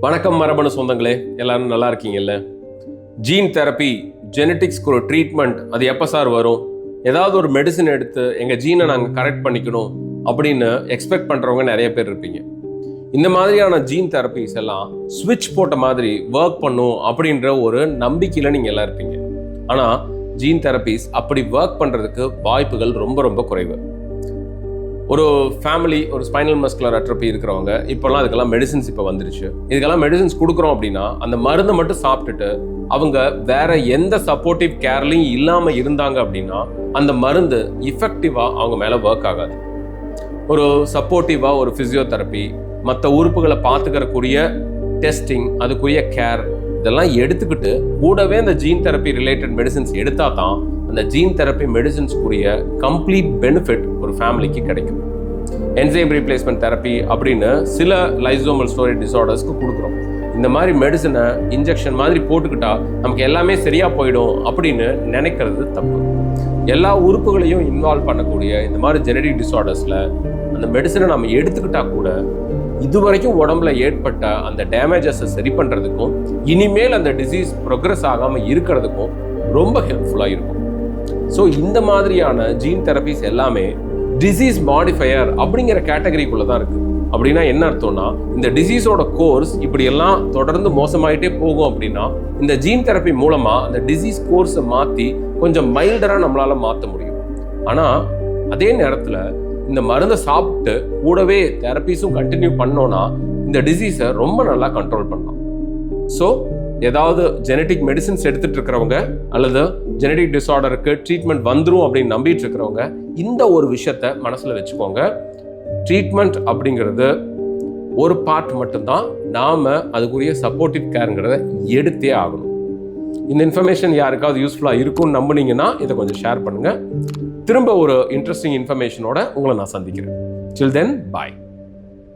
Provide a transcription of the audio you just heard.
வணக்கம் மரபணு சொந்தங்களே, எல்லாரும் நல்லா இருக்கீங்கல்ல? ஜீன் தெரப்பி, ஜெனட்டிக்ஸ்க்கு ஒரு ட்ரீட்மெண்ட், அது எப்போ சார் வரும்? ஏதாவது ஒரு மெடிசன் எடுத்து எங்கள் ஜீனை நாங்கள் கரெக்ட் பண்ணிக்கணும் அப்படின்னு எக்ஸ்பெக்ட் பண்ணுறவங்க நிறைய பேர் இருப்பீங்க. இந்த மாதிரியான ஜீன் தெரப்பிஸ் எல்லாம் ஸ்விட்ச் போட்ட மாதிரி ஒர்க் பண்ணும் அப்படின்ற ஒரு நம்பிக்கையில் நீங்கள் எல்லாம் இருப்பீங்க. ஆனால் ஜீன் தெரப்பிஸ் அப்படி ஒர்க் பண்ணுறதுக்கு வாய்ப்புகள் ரொம்ப ரொம்ப குறைவு. ஒரு ஃபேமிலி, ஒரு ஸ்பைனல் மஸ்குலர் அட்ரோபி இருக்கிறவங்க இப்போல்லாம் அதுக்கெல்லாம் மெடிசின்ஸ் இப்போ வந்துருச்சு. இதுக்கெல்லாம் மெடிசின்ஸ் கொடுக்குறோம் அப்படின்னா அந்த மருந்தை மட்டும் சாப்பிட்டுட்டு அவங்க வேற எந்த சப்போர்ட்டிவ் கேர்லையும் இல்லாமல் இருந்தாங்க அப்படின்னா அந்த மருந்து இஃபெக்டிவாக அவங்க மேலே ஒர்க் ஆகாது. ஒரு சப்போர்ட்டிவாக ஒரு ஃபிசியோதெரப்பி, மற்ற உறுப்புகளை பார்த்துக்கிறக்கூடிய டெஸ்டிங், அதுக்குரிய கேர் இதெல்லாம் எடுத்துக்கிட்டு கூடவே இந்த ஜீன் தெரப்பி ரிலேட்டட் மெடிசின்ஸ் எடுத்தால் தான் அந்த ஜீன் தெரப்பி மெடிசின்ஸ்க்குரிய கம்ப்ளீட் பெனிஃபிட் ஒரு ஃபேமிலிக்கு கிடைக்கும். என்சைம் ரீப்ளேஸ்மெண்ட் தெரப்பி அப்படின்னு சில லைசோமல் ஸ்டோரேஜ் டிஸார்டர்ஸ்க்கு கொடுக்குறோம். இந்த மாதிரி மெடிசனை இன்ஜெக்ஷன் மாதிரி போட்டுக்கிட்டா நமக்கு எல்லாமே சரியா போயிடும் அப்படின்னு நினைக்கிறது தப்பு. எல்லா உறுப்புகளையும் இன்வால்வ் பண்ணக்கூடிய இந்த மாதிரி ஜெனடிக் டிஸார்டர்ஸில் அந்த மெடிசனை நம்ம எடுத்துக்கிட்டா கூட இதுவரைக்கும் உடம்புல ஏற்பட்ட அந்த டேமேஜஸை சரி பண்ணுறதுக்கும் இனிமேல் அந்த டிசீஸ் ப்ரோக்ரஸ் ஆகாமல் இருக்கிறதுக்கும் ரொம்ப ஹெல்ப்ஃபுல்லாக இருக்கும். ஸோ இந்த மாதிரியான ஜீன் தெரப்பிஸ் எல்லாமே டிசீஸ் மாடிஃபையர் அப்படிங்கிற கேட்டகரிக்குள்ளே தான் இருக்குது. அப்படின்னா என்ன அர்த்தம்னா, இந்த டிசீஸோட கோர்ஸ் இப்படியெல்லாம் தொடர்ந்து மோசமாயிட்டே போகும் அப்படின்னா இந்த ஜீன் தெரப்பி மூலமாக அந்த டிசீஸ் கோர்ஸை மாற்றி கொஞ்சம் மைல்டராக நம்மளால் மாற்ற முடியும். ஆனால் அதே நேரத்தில் இந்த மருந்தை சாப்பிட்டு கூடவே தெரப்பிஸும் கண்டினியூ பண்ணோன்னா இந்த டிசீஸை ரொம்ப நல்லா கண்ட்ரோல் பண்ணலாம். ஸோ ஏதாவது ஜெனட்டிக் மெடிசின்ஸ் எடுத்துட்டு இருக்கிறவங்க அல்லது ஜெனட்டிக் டிஸார்டருக்கு ட்ரீட்மெண்ட் வந்துடும் அப்படின்னு நம்பிட்டு இருக்கிறவங்க இந்த ஒரு விஷயத்த மனசில் வச்சுக்கோங்க. ட்ரீட்மெண்ட் அப்படிங்கிறது ஒரு பார்ட் மட்டும்தான், நாம் அதுக்குரிய சப்போர்ட்டிவ் கேருங்கிறத எடுத்தே ஆகணும். இந்த இன்ஃபர்மேஷன் யாருக்காவது யூஸ்ஃபுல்லாக இருக்கும்னு நம்புனீங்கன்னா இதை கொஞ்சம் ஷேர் பண்ணுங்கள். திரும்ப ஒரு இன்ட்ரெஸ்டிங் இன்ஃபர்மேஷனோட உங்களை நான் சந்திக்கிறேன். Till then, bye.